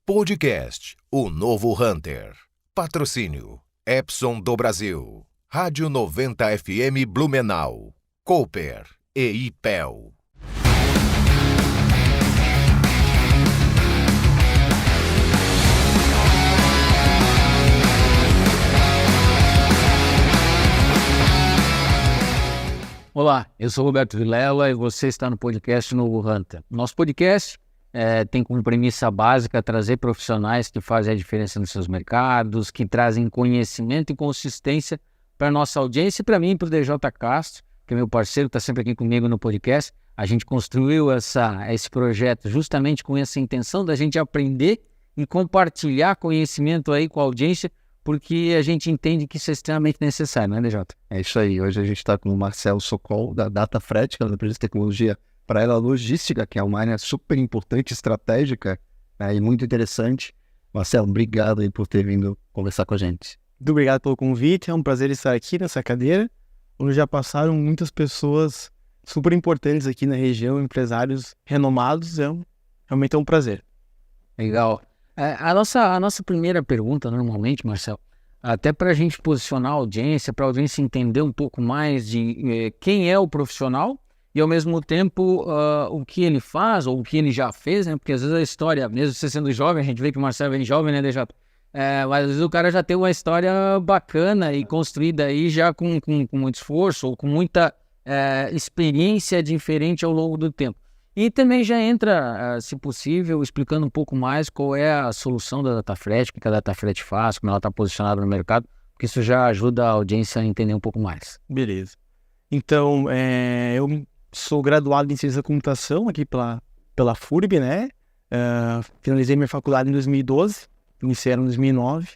Podcast O Novo Hunter. Patrocínio Epson do Brasil, Rádio 90 FM Blumenau, Cooper e IPEL. Olá, eu sou Roberto Vilela e você está no podcast Novo Hunter. Nosso podcast tem como premissa básica trazer profissionais que fazem a diferença nos seus mercados, que trazem conhecimento e consistência para a nossa audiência e para mim, para o DJ Castro, que é meu parceiro, está sempre aqui comigo no podcast. A gente construiu esse projeto justamente com essa intenção da gente aprender e compartilhar conhecimento aí com a audiência, porque a gente entende que isso é extremamente necessário, não é, DJ? É isso aí. Hoje a gente está com o Marcelo Sokol, da DataFret, que é uma empresa de tecnologia para ela logística, que é uma área super importante, estratégica, né, e muito interessante. Marcelo, obrigado aí por ter vindo conversar com a gente. Muito obrigado pelo convite. É um prazer estar aqui nessa cadeira, onde já passaram muitas pessoas super importantes aqui na região, empresários renomados. Realmente é um prazer. Legal. A nossa primeira pergunta, normalmente, Marcelo, até para a gente posicionar a audiência, para a audiência entender um pouco mais de quem é o profissional e, ao mesmo tempo, o que ele faz ou o que ele já fez, né? Porque às vezes a história, mesmo você sendo jovem, a gente vê que o Marcelo é bem jovem, né, DJ? Mas às vezes o cara já tem uma história bacana e construída aí já com muito esforço ou com muita experiência diferente ao longo do tempo. E também já entra, se possível, explicando um pouco mais qual é a solução da DataFret, o que a DataFret faz, como ela está posicionada no mercado, porque isso já ajuda a audiência a entender um pouco mais. Beleza. Então, eu sou graduado em Ciência da Computação aqui pela FURB, né? Finalizei minha faculdade em 2012, iniciei em 2009.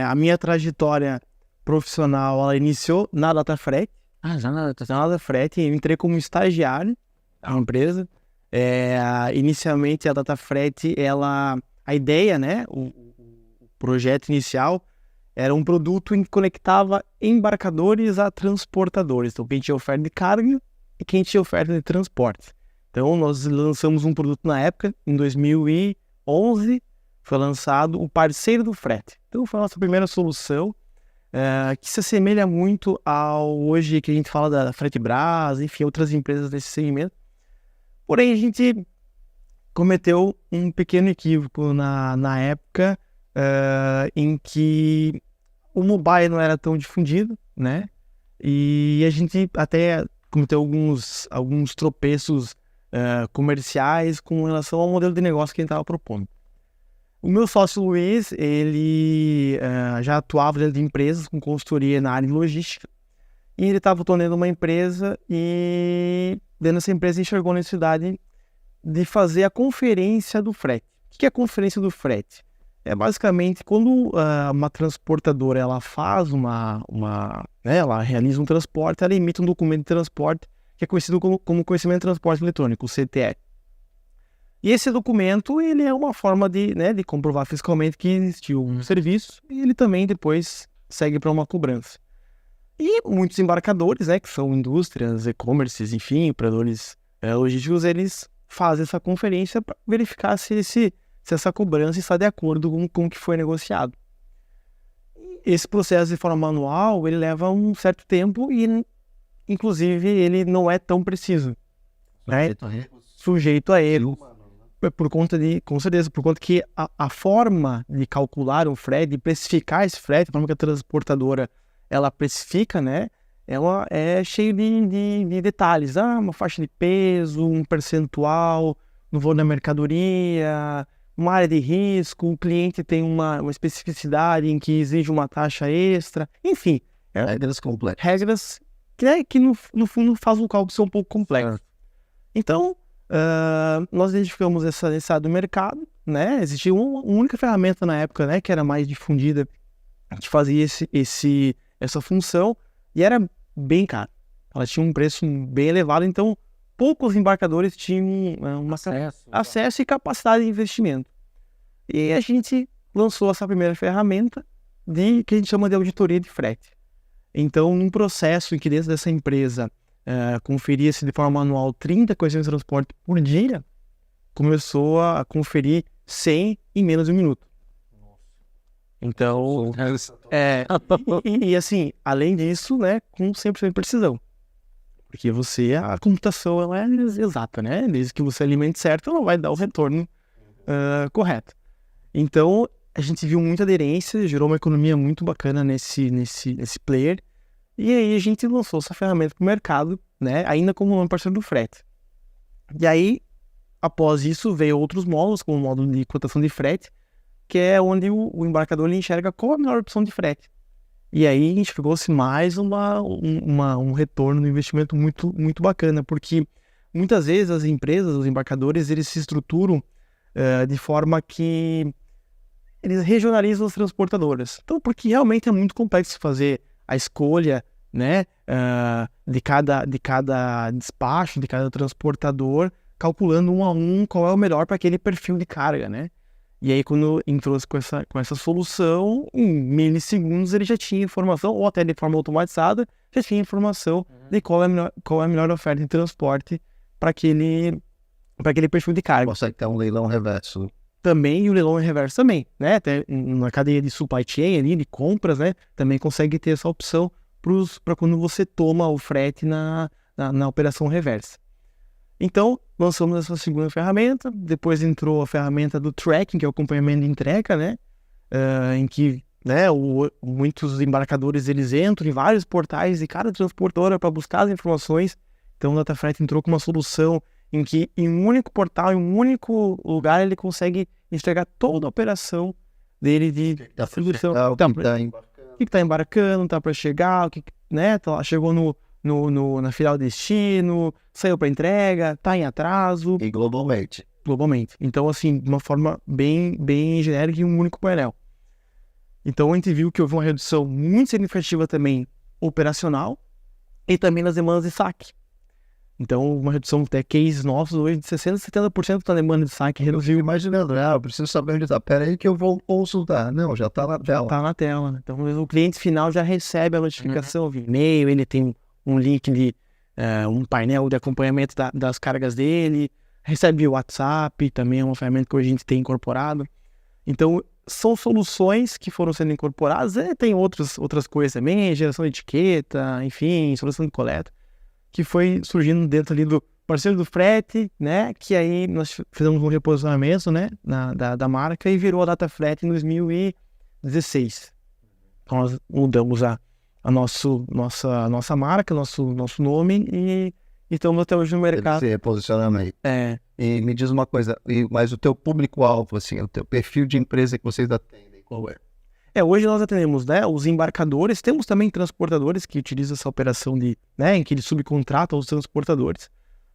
A minha trajetória profissional, ela iniciou na DataFret. Já na DataFret, eu entrei como estagiário a empresa. Inicialmente a DataFret, a ideia, né, o projeto inicial era um produto que conectava embarcadores a transportadores. Então quem tinha oferta de carga e quem tinha oferta de transporte. Então nós lançamos um produto na época, em 2011, foi lançado o Parceiro do Frete. Então foi a nossa primeira solução, que se assemelha muito ao hoje que a gente fala da FretBras, enfim, outras empresas desse segmento. Porém, a gente cometeu um pequeno equívoco na época, em que o mobile não era tão difundido, né? E a gente até cometeu alguns tropeços comerciais com relação ao modelo de negócio que a gente estava propondo. O meu sócio Luiz, ele já atuava dentro de empresas com consultoria na área de logística, e ele estava atuando uma empresa e dentro dessa empresa enxergou a necessidade de fazer a conferência do frete. O que é a conferência do frete? É basicamente quando uma transportadora ela faz ela realiza um transporte, ela emite um documento de transporte que é conhecido como Conhecimento de Transporte Eletrônico, o CTE. E esse documento ele é uma forma de comprovar fiscalmente que existiu um serviço e ele também depois segue para uma cobrança. E muitos embarcadores, né, que são indústrias, e-commerces, enfim, operadores logísticos, eles fazem essa conferência para verificar se essa cobrança está de acordo com o que foi negociado. Esse processo de forma manual, ele leva um certo tempo e, inclusive, ele não é tão preciso. Sujeito a erro. Com certeza, por conta que a forma de calcular o frete, de precificar esse frete, a forma que a transportadora ela precifica, né? Ela é cheia de detalhes. Uma faixa de peso, um percentual no valor da mercadoria, uma área de risco, o cliente tem uma especificidade em que exige uma taxa extra. Enfim. Regras complexas. Regras que no fundo faz o cálculo ser um pouco complexo. Então, nós identificamos essa necessidade do mercado, né? Existia uma única ferramenta na época, né, que era mais difundida, que fazia essa função, e era bem caro. Ela tinha um preço bem elevado, então poucos embarcadores tinham acesso e capacidade de investimento. E a gente lançou essa primeira ferramenta que a gente chama de auditoria de frete. Então, num processo em que dentro dessa empresa conferia-se de forma manual 30 conhecimentos de transporte por dia, começou a conferir 100 em menos de 1 minuto. Então, e assim, além disso, né, com 100% de precisão. Porque a computação ela é exata, né? Desde que você alimente certo, ela vai dar o retorno correto. Então, a gente viu muita aderência, gerou uma economia muito bacana nesse player. E aí a gente lançou essa ferramenta para o mercado, né? Ainda como um parceiro do frete. E aí, após isso, veio outros módulos, como o módulo de cotação de frete, que é onde o embarcador ele enxerga qual a melhor opção de frete. E aí a gente pegou-se mais um retorno no investimento muito, muito bacana, porque muitas vezes as empresas, os embarcadores, eles se estruturam de forma que eles regionalizam as transportadoras. Então, porque realmente é muito complexo fazer a escolha, né, de cada despacho, de cada transportador, calculando um a um qual é o melhor para aquele perfil de carga, né? E aí, quando entrou com essa solução, em milissegundos ele já tinha informação, ou até de forma automatizada, já tinha informação de qual é a melhor oferta de transporte para aquele perfil de carga. Consegue ter um leilão reverso. Também, e o leilão reverso também, né? Até na cadeia de supply chain ali, de compras, né? Também consegue ter essa opção para quando você toma o frete na operação reversa. Então, lançamos essa segunda ferramenta, depois entrou a ferramenta do tracking, que é o acompanhamento de entrega, né? Em que, né, muitos embarcadores, eles entram em vários portais de cada transportadora para buscar as informações. Então, o DataFreight entrou com uma solução em que, em um único portal, em um único lugar, ele consegue entregar toda a operação dele de distribuição. O que está embarcando, está para chegar, né, chegou na final destino, saiu para entrega, está em atraso. E globalmente. Então, assim, de uma forma bem, bem genérica em um único painel. Então, a gente viu que houve uma redução muito significativa também operacional e também nas demandas de saque. Então, uma redução até cases nossos hoje de 60% a 70% da demanda de saque reduziu. Imaginando, eu preciso saber onde está. Pera aí que eu vou consultar. Não, já está na tela. Está na tela. Então, o cliente final já recebe a notificação via e-mail, ele tem um link de um painel de acompanhamento das cargas dele, recebe o WhatsApp, também é uma ferramenta que hoje a gente tem incorporado. Então, são soluções que foram sendo incorporadas, tem outras coisas também, geração de etiqueta, enfim, solução de coleta, que foi surgindo dentro ali do parceiro do frete, né, que aí nós fizemos um reposicionamento, né, da marca e virou a DataFreight em 2016. Então, nós mudamos a nossa marca, nosso nome e estamos até hoje no mercado. Esse reposicionamento. E me diz uma coisa, mas o teu público-alvo, assim, o teu perfil de empresa que vocês atendem, qual é? Hoje nós atendemos, né, os embarcadores, temos também transportadores que utilizam essa operação em que eles subcontratam os transportadores,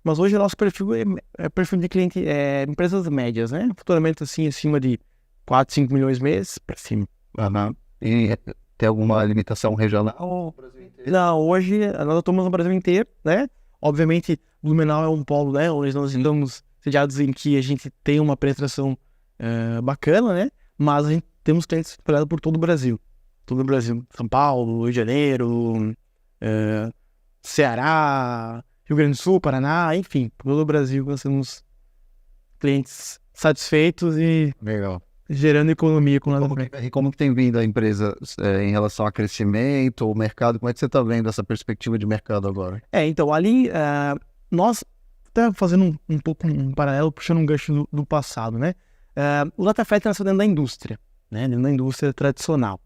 mas hoje o nosso perfil é perfil de cliente, empresas médias, né, faturamento assim, acima de 4, 5 milhões mês para cima. E tem alguma limitação regional? Não, hoje nós atuamos no Brasil inteiro, né, obviamente Blumenau é um polo, né, onde nós estamos sediados em que a gente tem uma penetração bacana, né, mas a gente temos clientes espalhados por todo o Brasil. São Paulo, Rio de Janeiro, Ceará, Rio Grande do Sul, Paraná, enfim, por todo o Brasil nós temos clientes satisfeitos e Legal. gerando economia com nada frente. E como que tem vindo a empresa em relação a crescimento, o mercado? Como é que você está vendo essa perspectiva de mercado agora? Então ali, nós, até fazendo um pouco um paralelo, puxando um gancho do passado, né? O DataFreight nasceu dentro da indústria, né? Dentro da indústria tradicional.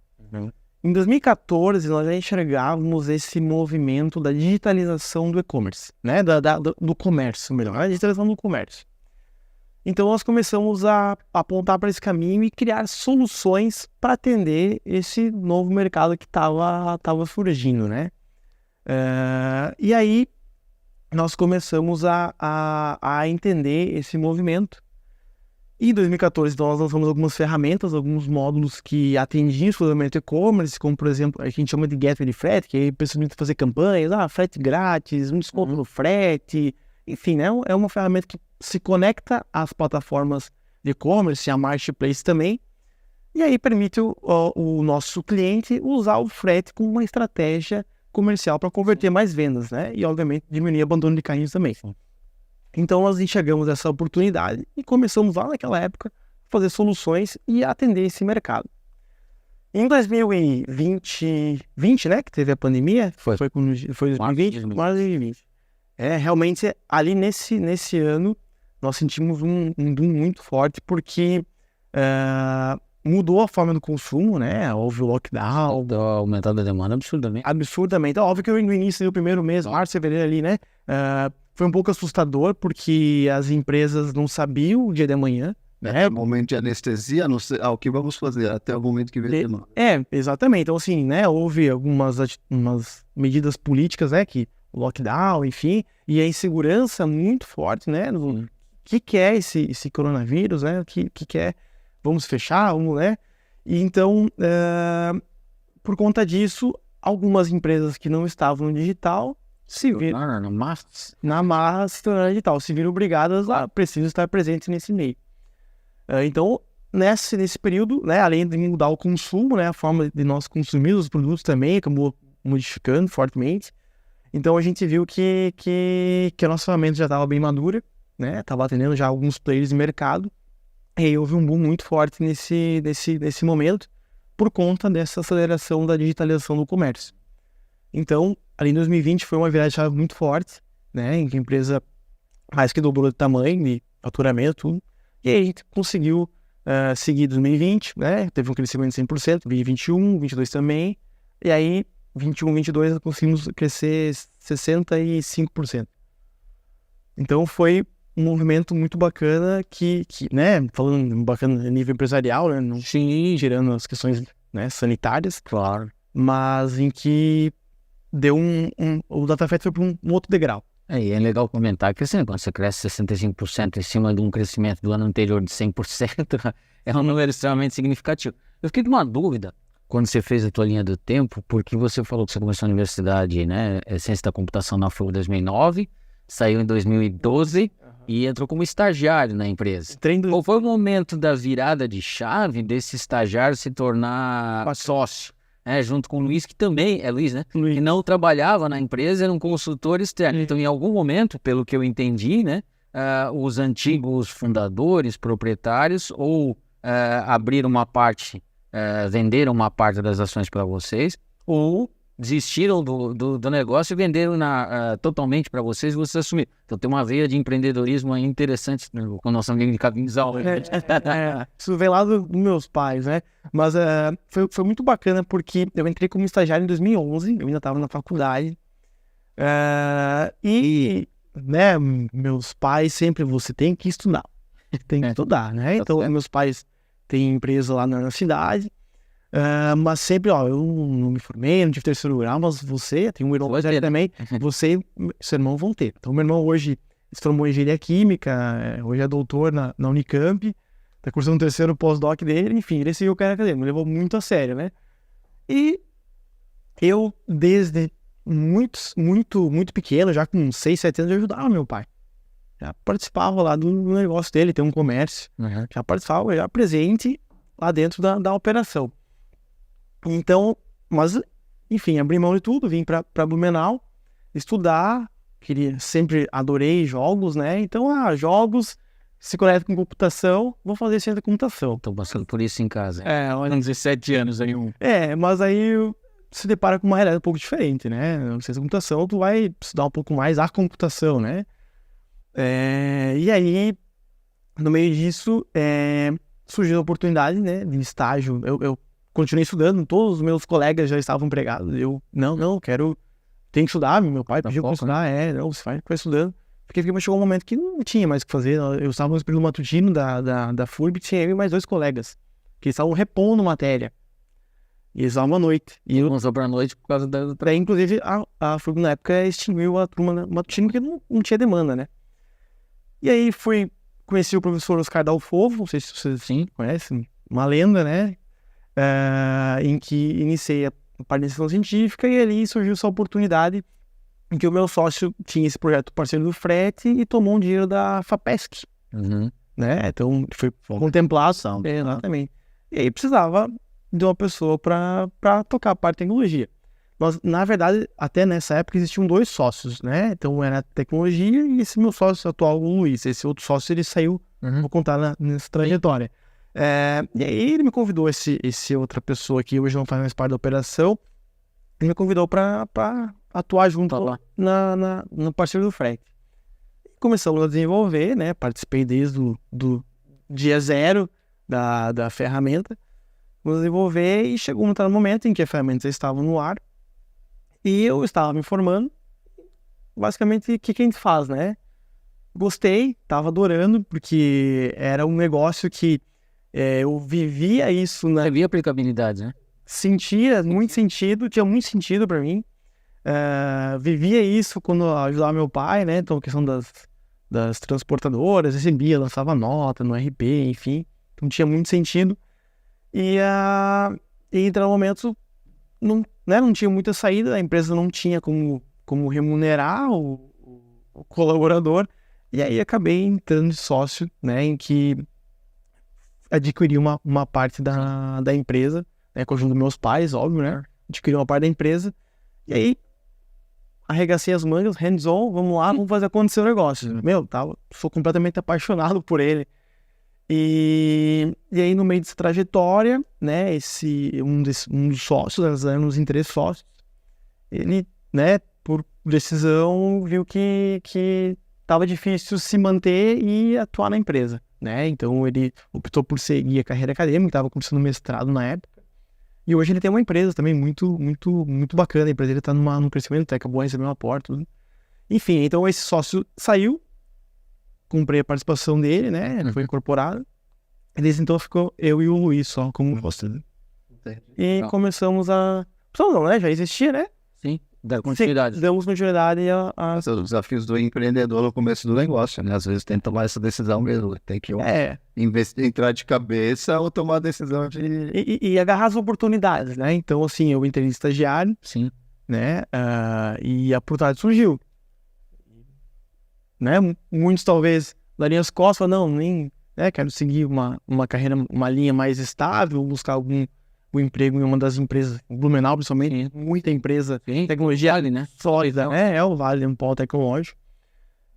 Em 2014, nós já enxergávamos esse movimento da digitalização do e-commerce, né? Do comércio, melhor, a digitalização do comércio. Então, nós começamos a apontar para esse caminho e criar soluções para atender esse novo mercado que estava surgindo, né? E aí, nós começamos a entender esse movimento. E em 2014, então, nós lançamos algumas ferramentas, alguns módulos que atendiam exclusivamente e-commerce, como, por exemplo, a gente chama de Gateway de frete, que aí precisa fazer campanhas, frete grátis, um desconto no frete, enfim, né? É uma ferramenta que se conecta às plataformas de e-commerce, a marketplace também, e aí permite o nosso cliente usar o frete como uma estratégia comercial para converter mais vendas, né? E, obviamente, diminuir o abandono de carrinhos também. Então, nós enxergamos essa oportunidade e começamos lá naquela época a fazer soluções e atender esse mercado. Em 2020, né, que teve a pandemia, Foi 2020, março de 2020. Realmente, ali nesse ano, nós sentimos um boom muito forte, porque mudou a forma do consumo, né? Houve o lockdown. Aumentando a demanda absurdamente. Absurdamente. Óbvio que no início do primeiro mês, março, fevereiro ali, né? Foi um pouco assustador, porque as empresas não sabiam o dia de amanhã, né? No momento de anestesia, não sei, o que vamos fazer até o momento que vem. Exatamente. Então, assim, né? Houve umas medidas políticas, né? Que o lockdown, enfim, e a insegurança muito forte, né? O que é esse coronavírus, né? O que é? Vamos fechar, vamos, né? E então, por conta disso, algumas empresas que não estavam no digital se viram na massa digital, se viram obrigadas a precisam estar presentes nesse meio. Então, nesse período, né, além de mudar o consumo, né, a forma de nós consumirmos os produtos também acabou modificando fortemente. Então, a gente viu que a nossa ferramenta já estava bem madura, né, estava atendendo já alguns players de mercado. E aí houve um boom muito forte nesse momento, por conta dessa aceleração da digitalização do comércio. Então, ali em 2020 foi uma virada de chave muito forte, né, em que a empresa mais que dobrou de tamanho, de faturamento, tudo. E aí a gente conseguiu seguir 2020, né, teve um crescimento de 100%, 2021, 22 também, e aí 21, 22 conseguimos crescer 65%. Então foi um movimento muito bacana que né, falando bacana a nível empresarial, né, não gerando as questões, né, sanitárias, Claro. mas em que deu o DataFet foi para um outro degrau. E é legal comentar que assim, quando você cresce 65% em cima de um crescimento do ano anterior de 100%, é um número extremamente significativo. Eu fiquei com uma dúvida quando você fez a tua linha do tempo, porque você falou que você começou a universidade, né, Ciência da Computação na FURG em 2009, saiu em 2012 e entrou como estagiário na empresa. Qual foi o momento da virada de chave desse estagiário se tornar sócio? Junto com o Luiz, que também é Luiz, né? Luiz. Que não trabalhava na empresa, era um consultor externo. Então, em algum momento, pelo que eu entendi, né, os antigos fundadores, proprietários, ou abriram uma parte, venderam uma parte das ações para vocês, ou desistiram do negócio e venderam totalmente para vocês e vocês assumiram. Então tem uma veia de empreendedorismo aí interessante, né, com o nosso amigo de Capinzal. Isso vem lá dos meus pais, né? Mas foi muito bacana, porque eu entrei como estagiário em 2011, eu ainda estava na faculdade, e né, meus pais sempre, você tem que estudar, né? Então meus pais têm empresa lá na cidade, mas sempre, eu não me formei, não tive terceiro grau, mas você, tem um irmão também, você e seu irmão vão ter. Então, meu irmão hoje se formou em engenharia química, hoje é doutor na Unicamp, tá cursando o terceiro pós-doc dele, enfim, ele seguiu o cara acadêmico, me levou muito a sério, né? E eu, desde muito pequeno, já com 6, 7 anos, eu ajudava meu pai. Já participava lá do negócio dele, tem um comércio, já participava, já presente lá dentro da operação. Então, mas, enfim, abri mão de tudo, vim para Blumenau estudar, sempre adorei jogos, né? Então, jogos, se conecta com computação, vou fazer ciência da computação. Estou passando por isso em casa. Olha, 17 anos aí. Mas aí se depara com uma realidade um pouco diferente, né? Na ciência da computação, tu vai estudar um pouco mais a computação, né? E aí, no meio disso, surgiu a oportunidade, né, de estágio. Eu continuei estudando, todos os meus colegas já estavam empregados. Eu, não, tenho que estudar, meu pai pediu para estudar, você vai estudando. Mas chegou um momento que não tinha mais o que fazer. Eu estava no período matutino da FURB, tinha eu e mais 2 colegas, que estavam repondo matéria. E eles estavam à noite. E eu começou para a noite por causa da... Inclusive, a FURB na época extinguiu a turma matutino, porque não tinha demanda, né? E aí conheci o professor Oscar Dalfovo, não sei se vocês conhecem, uma lenda, né? Em que iniciei a parte de iniciação científica, e ali surgiu essa oportunidade em que o meu sócio tinha esse projeto parceiro do frete e tomou um dinheiro da FAPESC, né? Então foi contemplado, exatamente. E aí precisava de uma pessoa para tocar a parte de tecnologia. Mas, na verdade, até nessa época existiam 2 sócios, né? Então era tecnologia e esse meu sócio atual, o Luiz. Esse outro sócio, ele saiu, vou contar nessa trajetória. E aí ele me convidou, esse outra pessoa que hoje não faz mais parte da operação, ele me convidou para atuar junto lá no parceiro do frete. Começamos a desenvolver, né? Participei desde do dia zero da ferramenta. Vamos desenvolver e chegou um momento em que a ferramenta estava no ar e eu estava me formando. Basicamente, o que a gente faz, né? Gostei, estava adorando, porque era um negócio que eu vivia isso, Você via aplicabilidade, né? sentia muito sentido, tinha muito sentido para mim. Vivia isso quando eu ajudava meu pai, né? Então, a questão das transportadoras, recebia, lançava nota no RP, enfim. Então, tinha muito sentido. E em um momento, não tinha muita saída, a empresa não tinha como remunerar o colaborador. E aí, acabei entrando de sócio, né? Em que adquiri uma parte da empresa, né? Com a ajuda dos meus pais, óbvio, né? Adquiri uma parte da empresa. E aí, arregacei as mangas, hands-on, vamos lá, vamos fazer acontecer o negócio. Sou completamente apaixonado por ele. E aí, no meio dessa trajetória, né, um dos sócios, nós éramos em 3 sócios, ele, né, por decisão, viu que estava difícil se manter e atuar na empresa, né? Então, ele optou por seguir a carreira acadêmica, estava começando mestrado na época. E hoje ele tem uma empresa também muito, muito, muito bacana. A empresa dele está num crescimento, acabou de receber uma aporte, tudo. Enfim, então esse sócio saiu, comprei a participação dele, né? Foi incorporado. E desde então ficou eu e o Luiz só como sócio. E começamos a... Não, né? Já existia, né? Sim, da continuidade. Damos continuidade Os desafios do empreendedor no começo do negócio, né? Às vezes tem que tomar essa decisão mesmo. Tem que entrar de cabeça ou tomar a decisão de... E agarrar as oportunidades, né? Então, assim, eu entrei de estagiário, sim, né? E a oportunidade surgiu. Né? Muitos talvez dariam as costas, nem, né? Quero seguir uma carreira, uma linha mais estável, buscar um emprego em uma das empresas, Blumenau principalmente, muita empresa, tecnologia vale, né? Sólida, é o Vale, um polo tecnológico.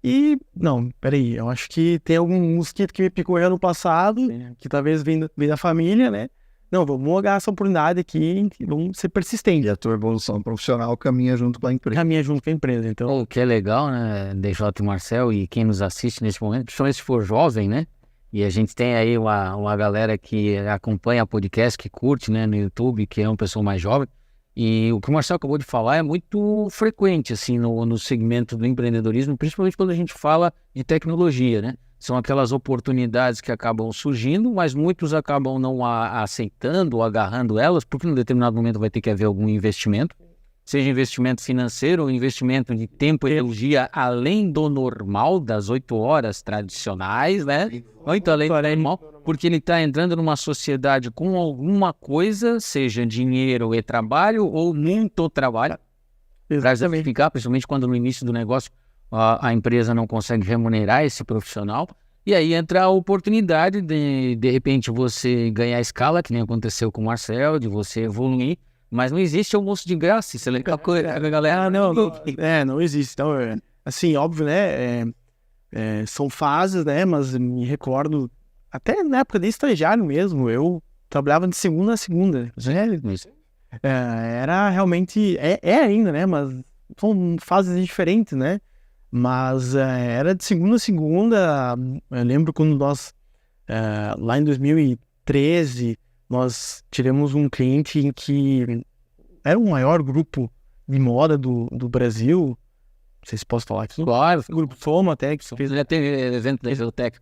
E, não, peraí, eu acho que tem algum mosquito que me picou ano passado, que talvez venha da família, né? Não, vamos agarrar essa oportunidade aqui e vamos ser persistentes. E a tua evolução profissional caminha junto com a empresa. Caminha junto com a empresa, então... O que é legal, né, DJ e Marcel, e quem nos assiste nesse momento, principalmente se for jovem, né? E a gente tem aí uma galera que acompanha podcast, que curte, né, no YouTube, que é uma pessoa mais jovem. E o que o Marcel acabou de falar é muito frequente, assim, no segmento do empreendedorismo, principalmente quando a gente fala de tecnologia, né? São aquelas oportunidades que acabam surgindo, mas muitos acabam não aceitando ou agarrando elas, porque em determinado momento vai ter que haver algum investimento, seja investimento financeiro ou investimento de tempo e energia além do normal, das 8 horas tradicionais, né? Muito além do normal, porque ele está entrando numa sociedade com alguma coisa, seja dinheiro e trabalho ou muito trabalho, para justificar, principalmente quando no início do negócio a empresa não consegue remunerar esse profissional. E aí entra a oportunidade de repente, você ganhar escala, que nem aconteceu com o Marcel, de você evoluir. Mas não existe almoço de graça, isso é legal, a galera... não existe. Então, assim, óbvio, né, são fases, né, mas me recordo, até na época de estagiário mesmo, eu trabalhava de segunda a segunda. Era realmente, ainda, né, mas são fases diferentes, né, mas era de segunda a segunda. Eu lembro quando nós, lá em 2013... nós tivemos um cliente em que era o maior grupo de moda do Brasil. Não sei se posso falar aqui. Claro. O Grupo Soma até, que fez... Já teve evento da Geotech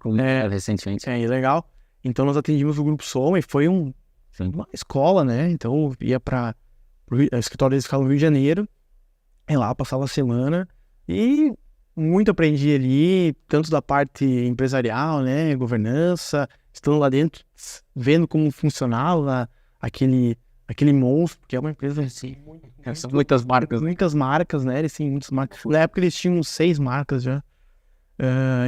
recentemente. Legal. Então nós atendimos o Grupo Soma e foi uma escola, né? Então eu ia para o escritório deles, ficava no Rio de Janeiro. E lá passava a semana e muito aprendi ali, tanto da parte empresarial, né? Governança, estando lá dentro, vendo como funcionava aquele monstro, que é uma empresa assim, são muitas marcas. Muitas marcas, né? Eles têm muitas marcas. Na época eles tinham 6 marcas já.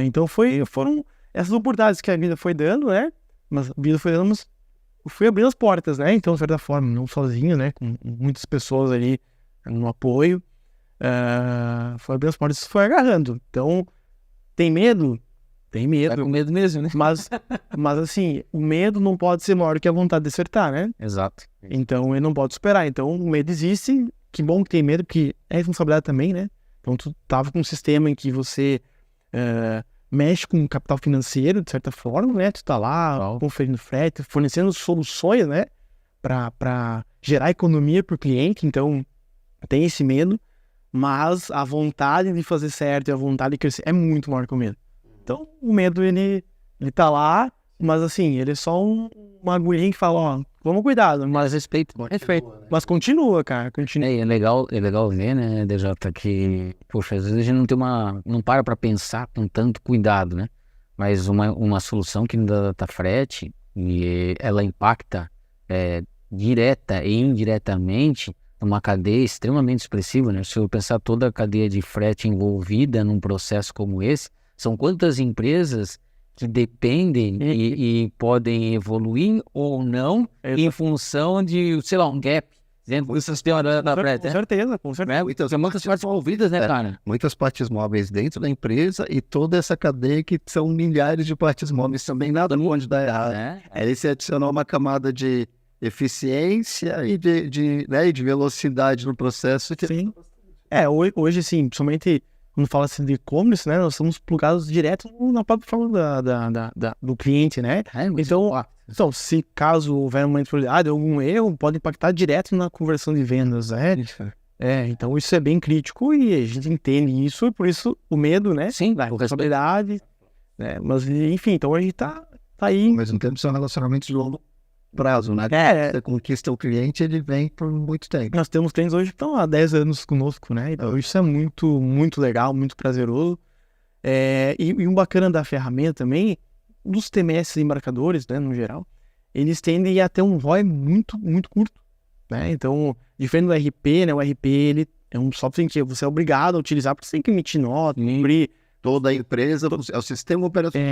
Então foram essas oportunidades que a vida foi dando, né? Mas a vida foi dando, mas eu fui abrindo as portas, né? Então, de certa forma, não sozinho, né? Com muitas pessoas ali no apoio. Foi abrindo as portas e foi agarrando. Então, tem medo? Tem Vai medo. com medo mesmo, né? Mas assim, o medo não pode ser maior que a vontade de acertar, né? Exato. Então ele não pode superar. Então o medo existe. Que bom que tem medo, porque é responsabilidade também, né? Então tu tava com um sistema em que você mexe com capital financeiro, de certa forma, né? Tu tá lá Legal. conferindo frete, fornecendo soluções, né? Para gerar economia para o cliente. Então tem esse medo, mas a vontade de fazer certo e a vontade de crescer é muito maior que o medo. Então o medo, ele tá lá, mas assim, ele é só uma agulhinha que fala, ó, vamos cuidado, Mas respeito. mas continua, cara, continua. É legal ver, né, DJ, que, poxa, às vezes a gente não para pra pensar com tanto cuidado, né? Mas uma solução que da Datafret, e ela impacta direta e indiretamente numa cadeia extremamente expressiva, né? Se eu pensar toda a cadeia de frete envolvida num processo como esse, são quantas empresas que dependem e podem evoluir ou não em função de, sei lá, um gap dentro do sistema da frete, Com né? certeza, com certeza. Muitas partes envolvidas, né, cara? Muitas partes móveis dentro da empresa e toda essa cadeia que são milhares de partes móveis também, nada pode dar errado. Aí você adicionar uma camada de eficiência e de velocidade no processo. Sim. Hoje, assim, principalmente quando fala assim de e-commerce, né, nós estamos plugados direto na plataforma do cliente, né? Então, se caso houver uma instabilidade, algum erro, pode impactar direto na conversão de vendas, né? Então isso é bem crítico e a gente entende isso, e por isso o medo, né? Sim, Da responsabilidade, né? Mas, enfim, então a gente tá aí. Ao mesmo tempo, são relacionamentos de longo prazo, né? Você conquista o cliente, ele vem por muito tempo. Nós temos clientes hoje que estão há 10 anos conosco, né? Então isso é muito, muito legal, muito prazeroso. E um bacana da ferramenta também, dos TMS embarcadores, né, no geral, eles tendem a ter um ROI muito, muito curto, né? Então, diferente do RP, né? O RP, ele é um software em que você é obrigado a utilizar, porque você tem que emitir nota, cumprir. Toda a empresa, é o sistema operacional.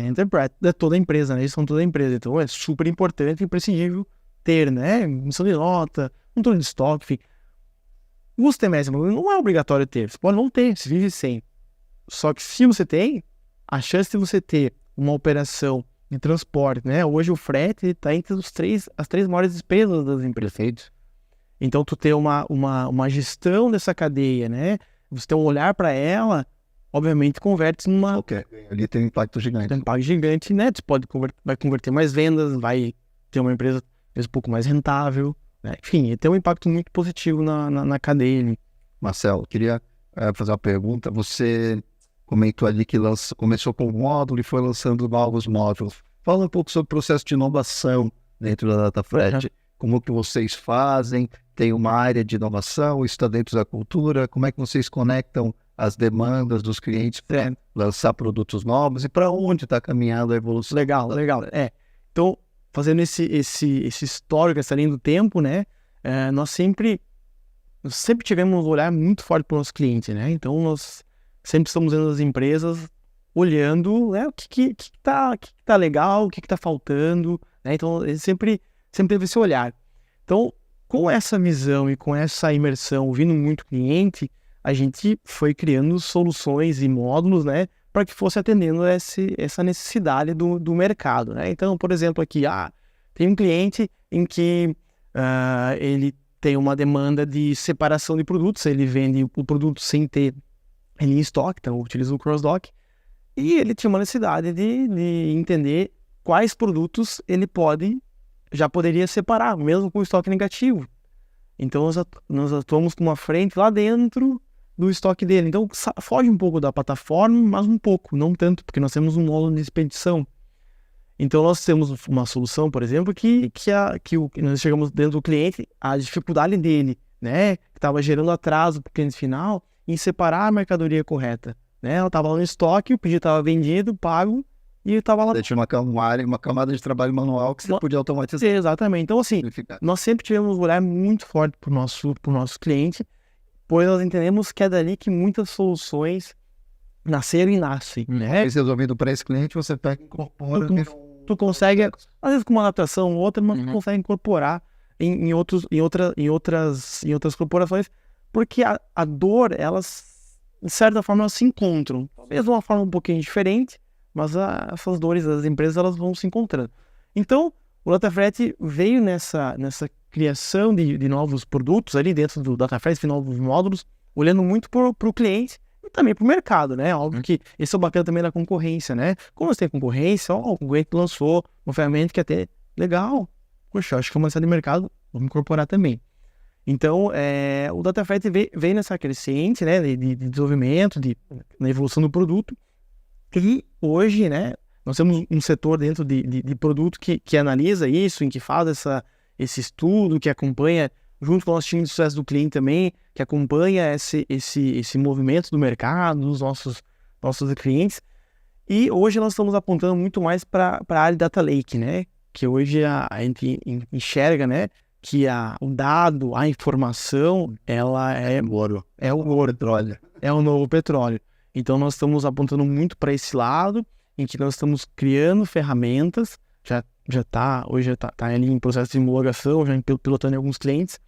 Enterprise, é toda a empresa, né? Eles são toda a empresa. Então é super importante e imprescindível ter, né? Emissão de nota, controle de estoque, enfim. Os TMS não é obrigatório ter. Você pode não ter, você vive sem. Só que se você tem, a chance de você ter uma operação de transporte, né? Hoje o frete está entre as três maiores despesas das empresas. Perfeito. Então tu ter uma gestão dessa cadeia, né? Você ter um olhar para ela, obviamente converte numa... Ali tem um impacto gigante. Tem um impacto gigante, né? Você vai converter mais vendas, vai ter uma empresa talvez um pouco mais rentável, né? Enfim, tem um impacto muito positivo na cadeia ali. Marcelo, queria fazer uma pergunta. Você comentou ali que começou com um módulo e foi lançando novos módulos. Fala um pouco sobre o processo de inovação dentro da Datafret. Como que vocês fazem? Tem uma área de inovação? Está dentro da cultura? Como é que vocês conectam as demandas dos clientes para lançar produtos novos? E para onde está caminhando a evolução? Legal. Então, fazendo esse histórico, essa linha do tempo, né? Nós sempre tivemos um olhar muito forte para o nosso cliente, né? Então, nós sempre estamos vendo as empresas olhando, né, o que tá legal, o que tá faltando, né? Então, ele sempre teve esse olhar. Então, com essa visão e com essa imersão, ouvindo muito cliente, a gente foi criando soluções e módulos, né, para que fosse atendendo essa necessidade do mercado, né? Então, por exemplo, aqui, tem um cliente em que ele tem uma demanda de separação de produtos, ele vende o produto sem ter ele em estoque, então utiliza o cross-dock, e ele tinha uma necessidade de entender quais produtos ele já poderia separar, mesmo com o estoque negativo. Então nós atuamos com uma frente lá dentro do estoque dele. Então foge um pouco da plataforma, mas um pouco, não tanto, porque nós temos um módulo de expedição. Então nós temos uma solução, por exemplo, que nós chegamos dentro do cliente, a dificuldade dele, né, que estava gerando atraso para o cliente final em separar a mercadoria correta, né? Ela estava lá no estoque, o pedido estava vendido, pago, e estava lá... Tinha uma camada de trabalho manual que você podia automatizar. Exatamente. Então, assim, nós sempre tivemos um olhar muito forte para o nosso cliente, pois nós entendemos que é dali que muitas soluções nasceram e nascem, né? Resolvido para esse cliente, você pega e incorpora... Tu consegue, às vezes com uma adaptação ou outra, mas tu consegue incorporar em outras corporações, porque a dor, elas, de certa forma, elas se encontram. Talvez de uma forma um pouquinho diferente, mas essas dores das empresas elas vão se encontrando. Então, o DataFret veio nessa criação de novos produtos ali dentro do DataFret, de novos módulos, olhando muito para o cliente e também para o mercado, né? Óbvio que esse é o bacana também da concorrência, né? Como você tem concorrência, o concorrente lançou uma ferramenta que é até legal. Poxa, acho que é uma saída de mercado, vamos incorporar também. Então, o DataFret veio nessa crescente, né, de desenvolvimento, na evolução do produto. E hoje, né, nós temos um setor dentro de produto que analisa isso, em que faz esse estudo, que acompanha, junto com o nosso time de sucesso do cliente também, que acompanha esse movimento do mercado, dos nossos clientes. E hoje nós estamos apontando muito mais para a área de Data Lake, né, que hoje a gente enxerga, né, que o dado, a informação, ela é o ouro, petróleo. É o novo petróleo. Então nós estamos apontando muito para esse lado, em que nós estamos criando ferramentas, hoje está ali em processo de homologação, já pilotando em alguns clientes,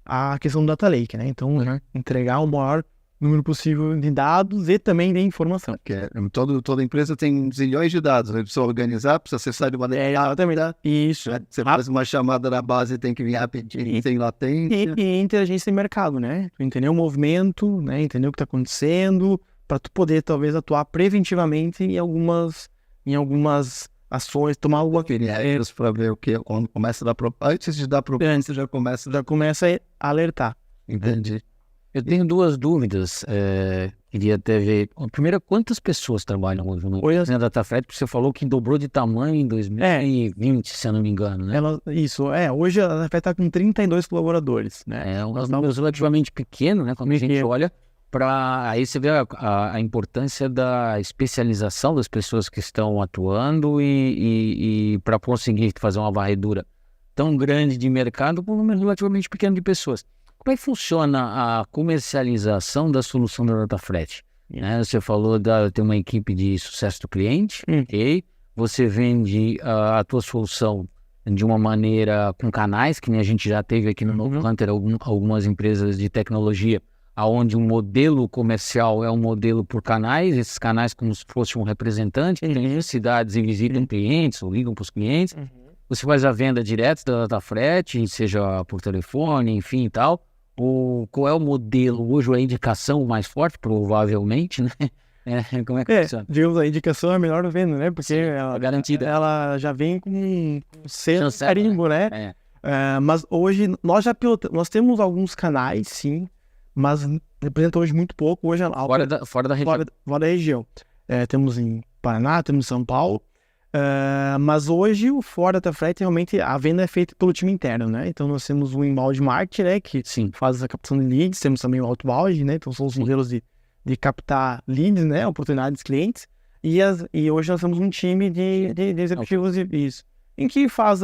a questão do Data Lake, né? Então, entregar o maior número possível de dados e também de informação. Porque toda empresa tem zilhões de dados, né? Precisa organizar, precisa acessar de maneira exatamente. Isso. Você faz uma chamada na base, tem que vir rapidinho, tem latência. E inteligência de mercado, né? Entender o movimento, né? Entender o que está acontecendo, para tu poder talvez atuar preventivamente em algumas ações, tomar alguma regras para ver o que quando começa a dar antes de dar problema, você já começa a alertar. Entendi. Eu tenho duas dúvidas, queria até ver. Primeiro, quantas pessoas trabalham hoje na DataFret? Você falou que dobrou de tamanho em 2020, se eu não me engano, né? Hoje a DataFret está com 32 colaboradores, né? É um número relativamente pequeno, né? Quando a gente olha aí você vê a importância da especialização das pessoas que estão atuando e para conseguir fazer uma varredura tão grande de mercado com um número relativamente pequeno de pessoas. Como é que funciona a comercialização da solução da DataFret? Né? Você falou ter uma equipe de sucesso do cliente, ok? Você vende a tua solução de uma maneira com canais, que nem a gente já teve aqui no Novo Hunter, algumas empresas de tecnologia, onde um modelo comercial é um modelo por canais, esses canais como se fosse um representante, tem cidades e visitam clientes ou ligam para os clientes. Você faz a venda direta da DataFret, seja por telefone, enfim e tal. Qual é o modelo hoje, a indicação mais forte, provavelmente, né? Como é que funciona? Digamos, a indicação é a melhor venda, né? Porque ela, garantida. Ela já vem com selo carimbo, né? Mas hoje nós já pilotamos, nós temos alguns canais, sim, mas representa hoje muito pouco. Hoje fora da região. Fora da região. Temos em Paraná, temos em São Paulo. Mas hoje o fora da DataFret realmente a venda é feita pelo time interno, né? Então nós temos o inbound marketing, né? Que faz a captação de leads, temos também o outbound, né? Então são os modelos de captar leads, né? Oportunidades clientes. E hoje nós temos um time de executivos isso, em que faz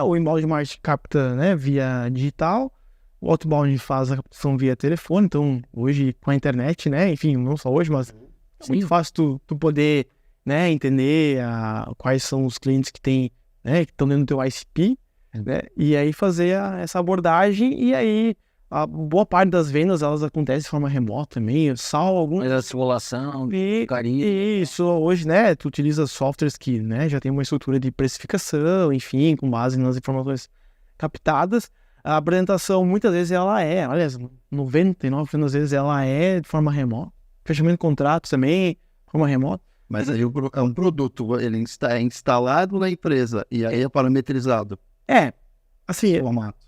o inbound marketing capta, né, via digital, o outbound faz a captação via telefone. Então hoje com a internet, né? Enfim, não só hoje, mas é muito fácil tu poder, né, entender quais são os clientes que tem, né, que estão dentro do teu ICP, né, e aí fazer essa abordagem. E aí a boa parte das vendas elas acontecem de forma remota também, salvo algumas. Mas a simulação, isso, hoje, né, tu utiliza softwares que, né, já tem uma estrutura de precificação, enfim, com base nas informações captadas. A apresentação muitas vezes aliás, 99% das vezes ela é de forma remota, fechamento de contratos também, de forma remota. Mas aí é um produto, ele está instalado na empresa e aí é parametrizado. Assim,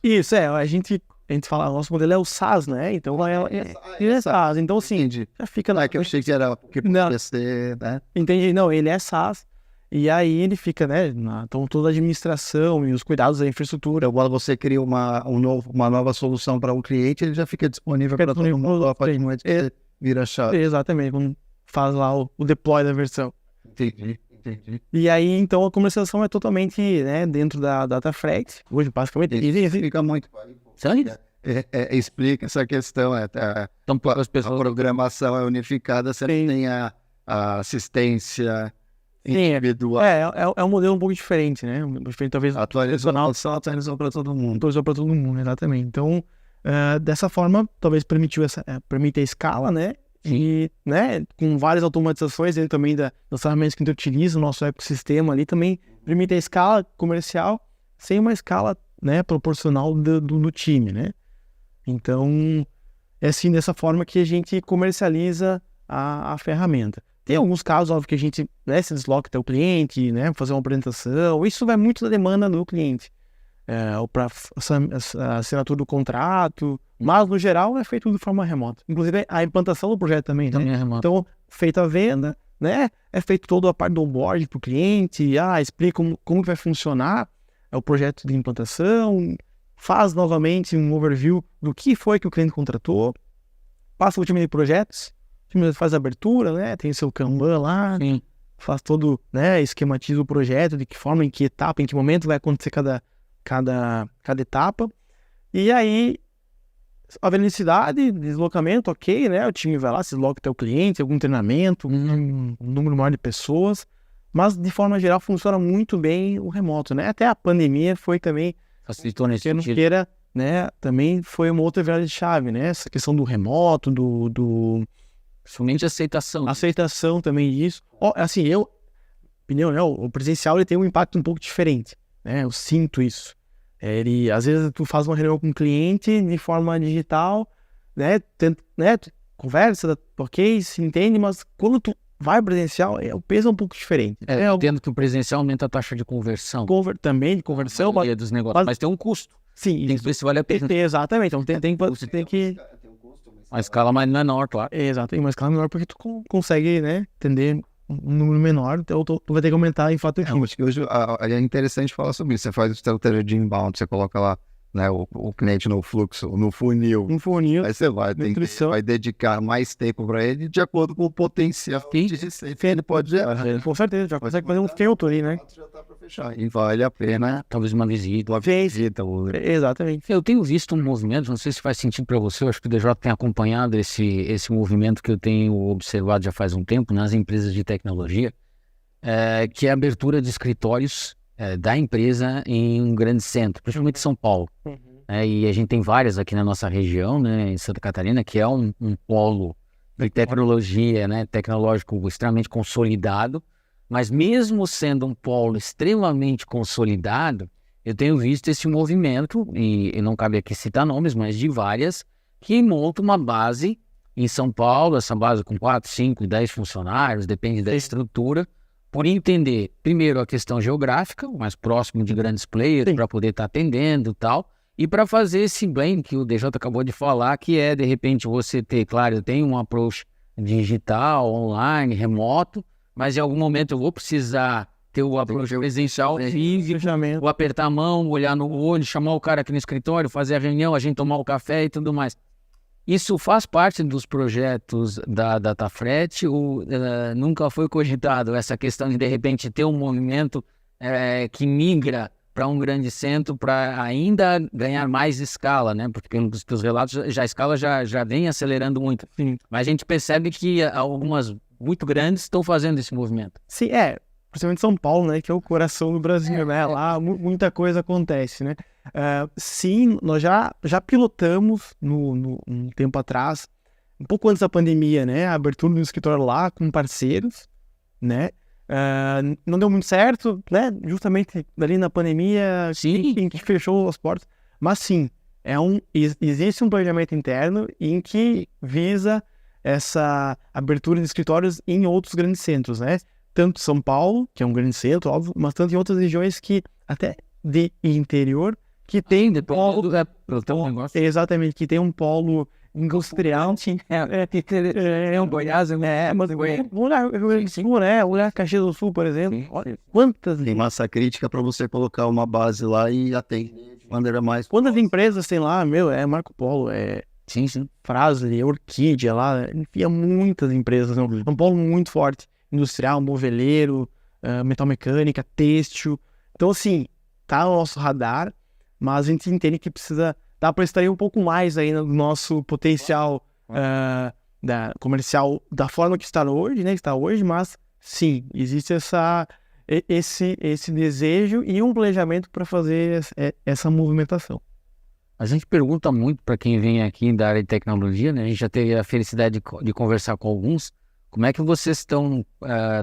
isso, a gente fala, nosso modelo é o SaaS, né? Então é SaaS. Então, assim, já fica... Não é que eu achei que era porque podia ser, né? Entendi. Não, ele é SaaS. E aí ele fica, né? Então toda a administração e os cuidados da infraestrutura. Agora você cria uma nova solução para um cliente, ele já fica disponível para todo mundo. A partir do momento que você vira a chave. Exatamente, quando faz lá o deploy da versão. Entendi. E aí, então, a comercialização é totalmente, né, dentro da DataFret. Hoje, basicamente, fica muito... Sério? Explica essa questão. Então, as pessoas... A programação é unificada, você tem a assistência individual. É um modelo um pouco diferente, né? Diferente, talvez... Atualizou para todo mundo. Atualizou para todo mundo, exatamente. Então, dessa forma, talvez permita a escala, né? e, né, com várias automatizações dentro também das ferramentas que a gente utiliza, o nosso ecossistema ali também permite a escala comercial sem uma escala, né, proporcional do time, né? Então, é assim, dessa forma que a gente comercializa a ferramenta. Tem alguns casos, óbvio, que a gente, né, se desloca até o cliente, né, fazer uma apresentação, isso vai muito da demanda do cliente, ou para a assinatura do contrato, mas no geral é feito de forma remota. Inclusive a implantação do projeto também, né? Também é remoto. Então, feita a venda, né, é feito toda a parte do onboard para o cliente, explica como que vai funcionar o projeto de implantação, faz novamente um overview do que foi que o cliente contratou, passa o time de projetos, o time faz a abertura, né, tem seu Kanban lá, Sim. faz todo, né, esquematiza o projeto, de que forma, em que etapa, em que momento vai acontecer cada etapa. E aí, haver necessidade de deslocamento, ok, né, o time vai lá, se desloca até o cliente, algum treinamento, um número maior de pessoas, mas de forma geral funciona muito bem o remoto, né, até a pandemia foi também, Facilitou nesse que não sentido. queira, né, também foi uma outra virada de chave, né, essa questão do remoto, Somente aceitação. aceitação também disso. Assim, opinião, né, o presencial ele tem um impacto um pouco diferente, né, eu sinto isso. Às vezes tu faz uma reunião com um cliente de forma digital, né, tu conversa, ok, se entende, mas quando tu vai presencial, o peso é um pouco diferente. Tendo que o presencial aumenta a taxa de conversão. Também de conversão, A maioria dos negócios, mas tem um custo. sim, Tem que ver se vale a pena. exatamente, então tem que Uma escala mais menor, claro. exato, em uma escala menor porque tu consegue, né, atender um número menor, então tu vai ter que aumentar em fato Não, acho que hoje é interessante falar sobre isso. Você faz estratégia de inbound, você coloca lá, né, o cliente no fluxo, no funil. um funil, Aí você vai nutrição. vai dedicar mais tempo para ele de acordo com o potencial de receita que ele pode gerar. Com certeza, já consegue fazer um filtro ali, né? Já tá para fechar. E vale a pena Talvez uma visita. uma visita. Exatamente. Eu tenho visto um movimento, não sei se faz sentido para você, eu acho que o DJ tem acompanhado esse movimento que eu tenho observado já faz um tempo nas empresas de tecnologia, que é a abertura de escritórios da empresa em um grande centro, principalmente São Paulo. E a gente tem várias aqui na nossa região, né, em Santa Catarina, que é um polo de tecnologia, né, tecnológico extremamente consolidado, mas mesmo sendo um polo extremamente consolidado, eu tenho visto esse movimento, e não cabe aqui citar nomes, mas de várias, que montam uma base em São Paulo, essa base com 4, 5, 10 funcionários, depende da estrutura, por entender, primeiro, a questão geográfica, mais próximo de grandes players, para poder estar atendendo e tal, e para fazer esse blend que o DJ acabou de falar, que é, de repente, você ter, claro, tem um approach digital, online, remoto, mas em algum momento eu vou precisar ter o approach presencial, físico, Fechamento. vou apertar a mão, olhar no olho, chamar o cara aqui no escritório, fazer a reunião, a gente tomar o café e tudo mais. Isso faz parte dos projetos da DataFret ou nunca foi cogitado essa questão de repente, ter um movimento que migra para um grande centro para ainda ganhar mais escala, né? Porque pelos teus relatos, a escala já vem acelerando muito. Sim. Mas a gente percebe que algumas muito grandes estão fazendo esse movimento. Sim, principalmente São Paulo, né, que é o coração do Brasil, né, lá muita coisa acontece, né. Sim, nós já pilotamos um tempo atrás, um pouco antes da pandemia, né, a abertura do escritório lá com parceiros, né, não deu muito certo, né, justamente ali na pandemia, Sim. em que fechou as portas, mas sim, existe um planejamento interno em que visa essa abertura de escritórios em outros grandes centros, né, tanto São Paulo, que é um grande centro, óbvio, mas tanto em outras regiões que até de interior, que tem polo, exatamente, que tem um polo industrial, É um Goiás, mas vamos lá, Rio Grande do Sul, né, vamos lá, Caxias do Sul, por exemplo, olha quantas Tem massa crítica para você colocar uma base lá e atender de maneira mais... quantas empresas tem lá, Marco Polo, Sim. Fras-le, Orquídea lá, enfim, muitas empresas, é um polo muito forte, industrial, moveleiro, metalmecânica, têxtil. Então, assim, tá no nosso radar, mas a gente entende que dá para extrair um pouco mais ainda do nosso potencial comercial da forma que está hoje, mas sim, existe esse desejo e um planejamento para fazer essa movimentação. A gente pergunta muito para quem vem aqui da área de tecnologia, né? A gente já teve a felicidade de conversar com alguns. Como é que vocês estão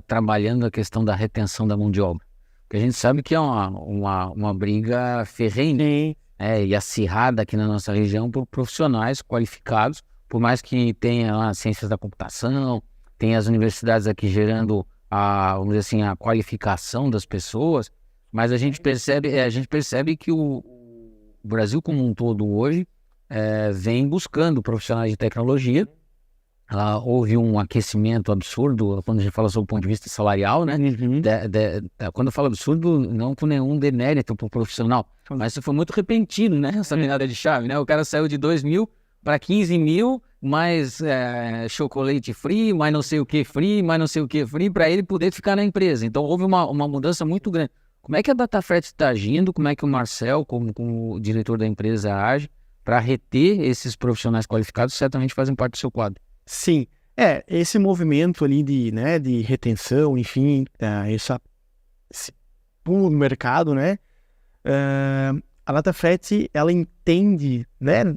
trabalhando a questão da retenção da mão de obra? Porque a gente sabe que é uma briga ferrenha, e acirrada aqui na nossa região por profissionais qualificados, por mais que tenha lá ciências da computação, tem as universidades aqui gerando vamos dizer assim, a qualificação das pessoas, mas a gente percebe que o Brasil como um todo hoje vem buscando profissionais de tecnologia. Houve um aquecimento absurdo quando a gente fala sobre o ponto de vista salarial, né? Quando eu falo absurdo, não com nenhum demérito para o profissional, mas isso foi muito repentino, né? Essa virada de chave, né? O cara saiu de 2 mil para 15 mil, mais chocolate free, mais não sei o que free, mais não sei o que free, para ele poder ficar na empresa. Então houve uma mudança muito grande. Como é que a DataFred está agindo? Como é que o Marcel, como o diretor da empresa, age para reter esses profissionais qualificados? Certamente fazem parte do seu quadro. Sim, esse movimento ali de retenção, enfim, esse pulo no mercado, né? A DataFred, ela entende, né?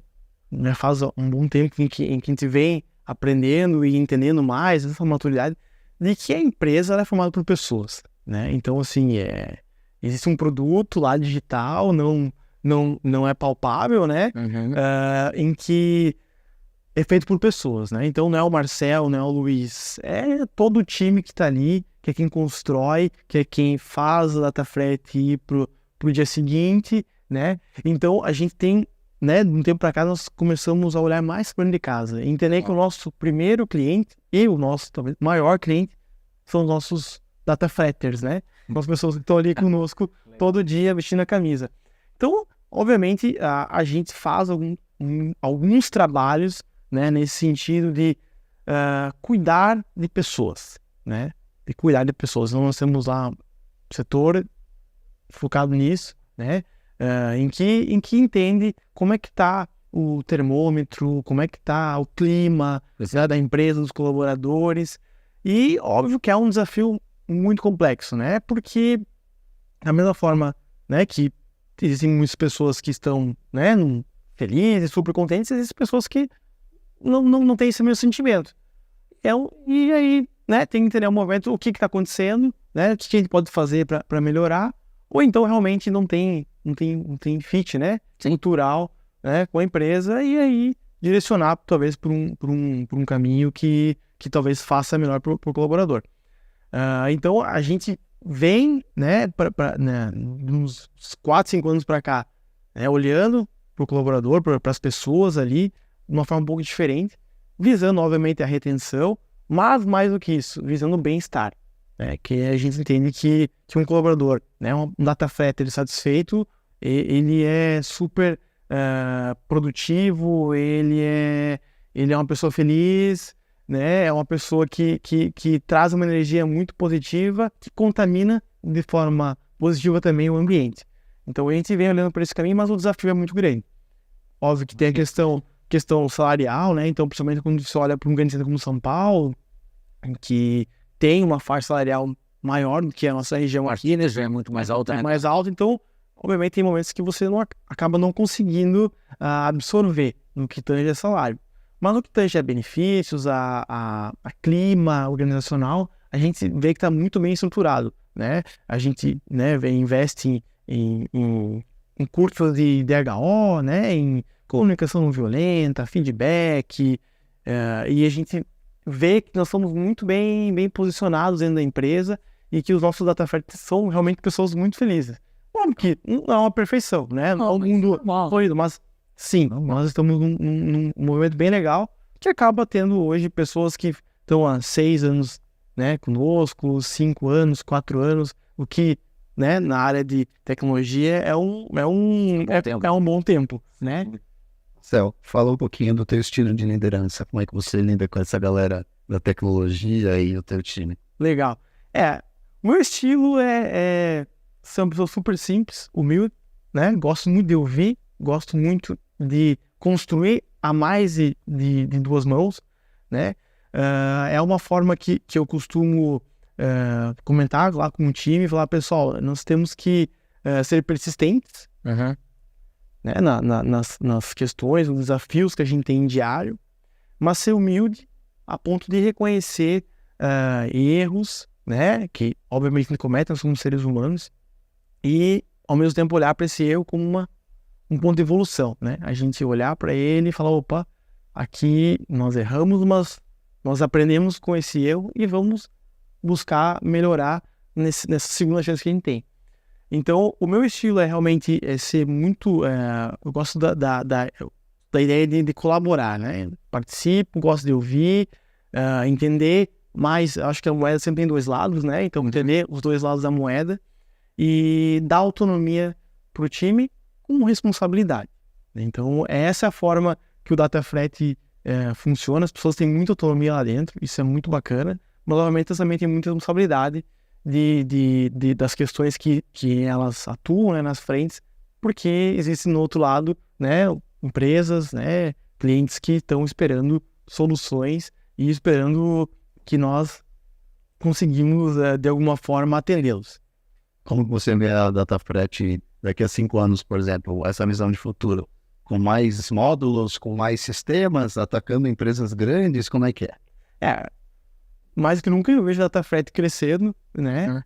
Já faz um bom tempo em que a gente vem aprendendo e entendendo mais essa maturidade de que a empresa ela é formada por pessoas, né? Então, assim, existe um produto lá digital, não é palpável, né? Em que é feito por pessoas, né? Então não é o Marcel, não é o Luiz, é todo o time que está ali, que é quem constrói, que é quem faz a DataFred ir pro dia seguinte, né? Então a gente tem, né, de um tempo para cá nós começamos a olhar mais para dentro de casa, entender que o nosso primeiro cliente e o nosso talvez maior cliente são os nossos DataFretters, né? As pessoas que estão ali conosco todo dia vestindo a camisa. Então, obviamente, a gente faz alguns trabalhos, né, nesse sentido de cuidar de pessoas, né? De cuidar de pessoas. Então, nós temos lá um setor focado nisso, né? Em que entende como é que está o termômetro, como é que está o clima, né, da empresa, dos colaboradores. E óbvio que é um desafio muito complexo, né? Porque da mesma forma, né, que existem muitas pessoas que estão, né, felizes, super contentes, existem pessoas que não têm esse mesmo sentimento. E aí, né, tem que entender o momento, o que está acontecendo, né, o que a gente pode fazer para melhorar, ou então realmente não tem fit, né, cultural, né, com a empresa, e aí direcionar talvez por um caminho que talvez faça melhor para o colaborador. Então a gente vem, né, uns 4, 5 anos para cá, né, olhando para o colaborador, para as pessoas ali, de uma forma um pouco diferente, visando, obviamente, a retenção, mas mais do que isso, visando o bem-estar, né? Que a gente entende que um colaborador, né, um DataFretter satisfeito, ele é super produtivo, ele é uma pessoa feliz, né? É uma pessoa que traz uma energia muito positiva, que contamina de forma positiva também o ambiente. Então a gente vem olhando para esse caminho, mas o desafio é muito grande. Óbvio que tem a questão salarial, né? Então, principalmente quando você olha para um grande centro como São Paulo, que tem uma faixa salarial maior do que a nossa região aqui, né? Já é muito mais alta, né? Mais alta, então, obviamente, tem momentos que você acaba não conseguindo absorver no que tange a salário. Mas no que tange a benefícios, a clima organizacional, a gente vê que está muito bem estruturado, né? A gente, né, investe em cursos de DHO, né, em comunicação não violenta, feedback, e a gente vê que nós somos muito bem posicionados dentro da empresa e que os nossos DataFretters são realmente pessoas muito felizes. Claro que não é uma perfeição, né? Não é um mundo fluido, mas sim, nós estamos num movimento bem legal que acaba tendo hoje pessoas que estão há 6 anos, né, conosco, 5 anos, 4 anos, o que, né, na área de tecnologia é um bom tempo, né? Céu, fala um pouquinho do teu estilo de liderança, como é que você lida com essa galera da tecnologia e o teu time? Legal. O meu estilo são pessoas super simples, humilde, né? Gosto muito de ouvir, gosto muito de construir a mais de 2 mãos, né? É uma forma que eu costumo comentar lá com o time, falar, pessoal, nós temos que ser persistentes, né, nas questões, nos desafios que a gente tem em diário, mas ser humilde a ponto de reconhecer erros, né, que obviamente a gente comete, nós somos seres humanos, e ao mesmo tempo olhar para esse erro como um ponto de evolução, né? A gente olhar para ele e falar, opa, aqui nós erramos, mas nós aprendemos com esse erro e vamos buscar melhorar nessa segunda chance que a gente tem. Então, o meu estilo é realmente ser muito... eu gosto da ideia de colaborar, né? Participo, gosto de ouvir, entender mais. Acho que a moeda sempre tem dois lados, né? Então, entender os dois lados da moeda e dar autonomia para o time com responsabilidade. Então, essa é a forma que o DataFret funciona. As pessoas têm muita autonomia lá dentro, isso é muito bacana, mas, obviamente, elas também têm muita responsabilidade das questões que elas atuam, né, nas frentes, porque existe no outro lado, né, empresas, né, clientes que estão esperando soluções e esperando que nós conseguimos, de alguma forma, atendê-los. Como você vê a DataFret daqui a 5 anos, por exemplo, essa visão de futuro? Com mais módulos, com mais sistemas, atacando empresas grandes, como é que é? Mais que nunca eu vejo a DataFret crescendo, né?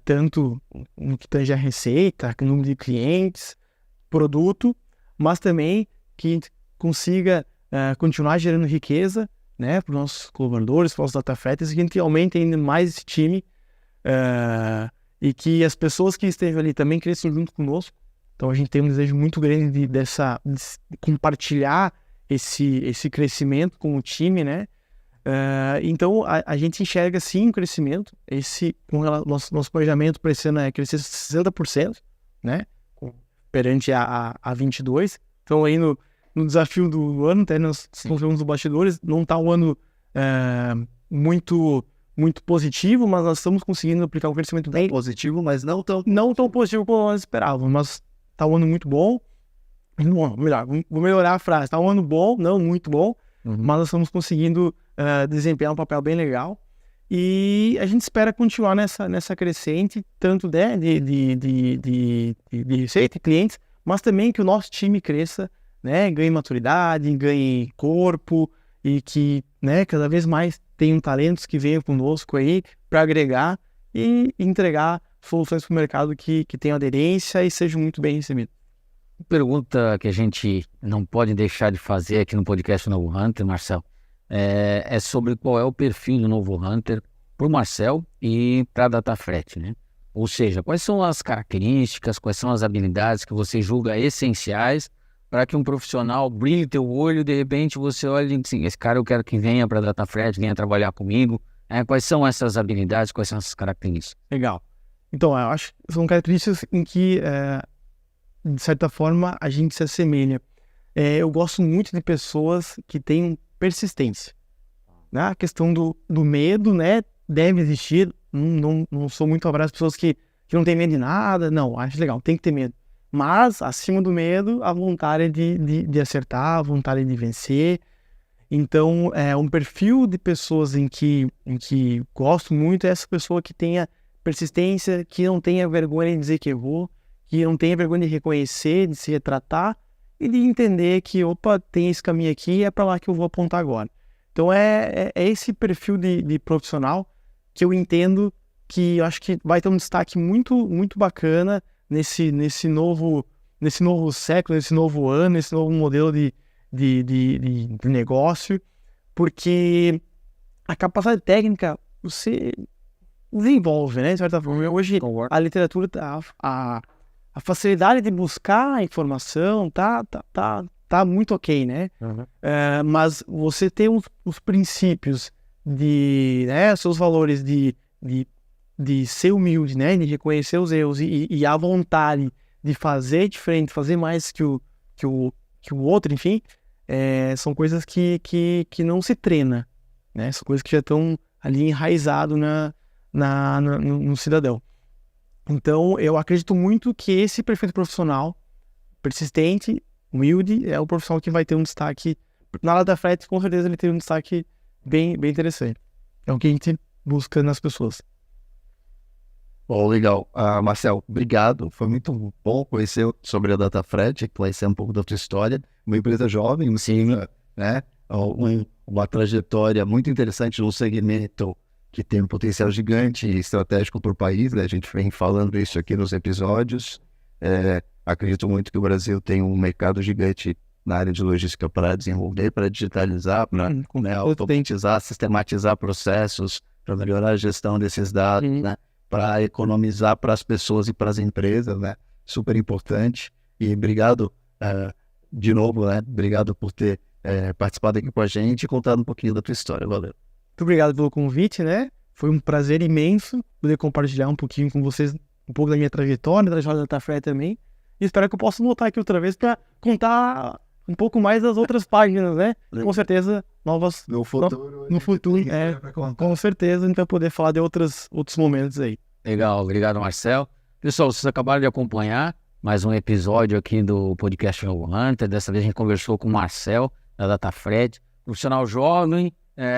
Tanto no que tange a receita, número de clientes, produto, mas também que a gente consiga continuar gerando riqueza, né, para os nossos colaboradores, para os DataFretters, e que a gente aumente ainda mais esse time e que as pessoas que estejam ali também cresçam junto conosco. Então a gente tem um desejo muito grande de compartilhar esse crescimento com o time, né? Então a gente enxerga sim um crescimento. Com o nosso planejamento para esse ano é crescer 60%, né? Perante a 22. Então aí no desafio do ano, até nós confiamos nos bastidores, não está um ano muito positivo, mas nós estamos conseguindo aplicar um crescimento bem positivo, mas não tão positivo como nós esperávamos, mas está um ano muito bom. Vou melhorar a frase. Está um ano bom, não muito bom, mas nós estamos conseguindo desempenhar um papel bem legal. E a gente espera continuar nessa crescente, tanto de receita e clientes, mas também que o nosso time cresça, né, ganhe maturidade, ganhe corpo e que, né, cada vez mais tenham talentos que venham conosco aí para agregar e entregar soluções para o mercado que tenham aderência e sejam muito bem recebidos. Pergunta que a gente não pode deixar de fazer aqui no podcast Novo Hunter, Marcel, é sobre qual é o perfil do Novo Hunter para o Marcel e para a DataFret, né? Ou seja, quais são as características, quais são as habilidades que você julga essenciais para que um profissional brilhe teu olho e de repente você olha e diz assim, esse cara eu quero que venha para a DataFret, venha trabalhar comigo. Quais são essas habilidades, quais são essas características? Legal. Então, eu acho que são características em que, de certa forma, a gente se assemelha. Eu gosto muito de pessoas que têm persistência. Né? A questão do medo, né, deve existir. Não sou muito favorável às pessoas que não têm medo de nada. Não, acho legal, tem que ter medo. Mas, acima do medo, a vontade de acertar, a vontade de vencer. Então, um perfil de pessoas em que gosto muito é essa pessoa que tenha persistência, que não tenha vergonha de dizer que errou, que não tenha vergonha de reconhecer, de se retratar e de entender que, opa, tem esse caminho aqui, é para lá que eu vou apontar agora. Então, é esse perfil de profissional que eu entendo que eu acho que vai ter um destaque muito, muito bacana nesse novo século, nesse novo ano, nesse novo modelo de negócio, porque a capacidade técnica você desenvolve, né? De certa forma. Hoje, a literatura, a facilidade de buscar a informação tá muito ok, né? Mas você ter os princípios né, seus valores de ser humilde, né? De reconhecer os erros e a vontade de fazer diferente, fazer mais que o outro, enfim, são coisas que não se treina, né? São coisas que já estão ali enraizado no cidadão. Então, eu acredito muito que esse perfil profissional, persistente, humilde, é o profissional que vai ter um destaque. Na DataFret, com certeza, ele tem um destaque bem interessante. É o que a gente busca nas pessoas. Bom, legal. Marcel, obrigado. Foi muito bom conhecer sobre a DataFred, conhecer um pouco da tua história. Uma empresa jovem, né? Uma trajetória muito interessante num segmento que tem um potencial gigante e estratégico para o país, né? A gente vem falando isso aqui nos episódios. Acredito muito que o Brasil tem um mercado gigante na área de logística para desenvolver, para digitalizar, para automatizar, sistematizar processos, para melhorar a gestão desses dados, né? Para economizar para as pessoas e para as empresas, né? Super importante. E obrigado de novo, né? Obrigado por ter participado aqui com a gente e contado um pouquinho da tua história. Valeu. Muito obrigado pelo convite, né? Foi um prazer imenso poder compartilhar um pouquinho com vocês, um pouco da minha trajetória, da trajetória da DataFred também. E espero que eu possa voltar aqui outra vez para contar um pouco mais das outras páginas, né? Com certeza, novas... No futuro, com certeza a gente vai poder falar de outros momentos aí. Legal, obrigado, Marcel. Pessoal, vocês acabaram de acompanhar mais um episódio aqui do podcast Novo Hunter. Dessa vez a gente conversou com o Marcel, da DataFred, profissional jovem,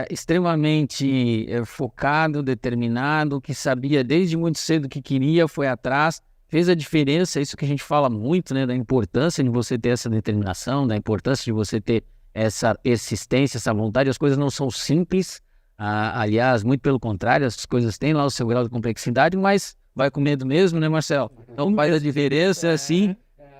extremamente focado, determinado, que sabia desde muito cedo o que queria, foi atrás, fez a diferença. Isso que a gente fala muito, né, da importância de você ter essa determinação, da importância de você ter essa persistência, essa vontade. As coisas não são simples, aliás, muito pelo contrário, as coisas têm lá o seu grau de complexidade, mas vai com medo mesmo, né, Marcel? Então faz a diferença, assim.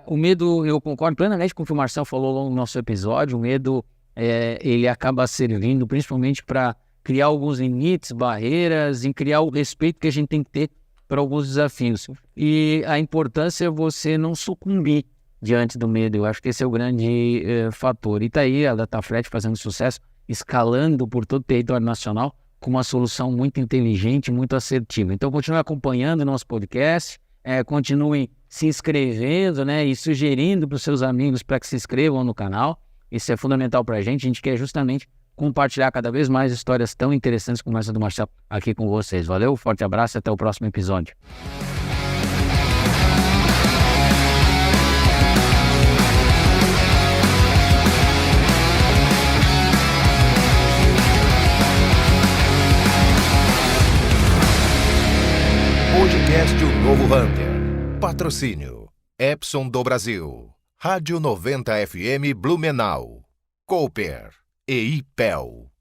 O medo, eu concordo plenamente com o que o Marcel falou ao longo do nosso episódio. O medo, ele acaba servindo principalmente para criar alguns limites, barreiras e criar o respeito que a gente tem que ter para alguns desafios. E a importância é você não sucumbir diante do medo. Eu acho que esse é o grande fator. E tá aí a DataFred fazendo sucesso, escalando por todo o território nacional com uma solução muito inteligente, muito assertiva. Então, continue acompanhando o nosso podcast, continuem se inscrevendo, né, e sugerindo para os seus amigos para que se inscrevam no canal. Isso é fundamental para a gente quer justamente compartilhar cada vez mais histórias tão interessantes como essa do Marcel aqui com vocês. Valeu, forte abraço e até o próximo episódio. Podcast O Novo Hunter. Patrocínio Epson do Brasil. Rádio 90 FM Blumenau. Cooper e IPEL.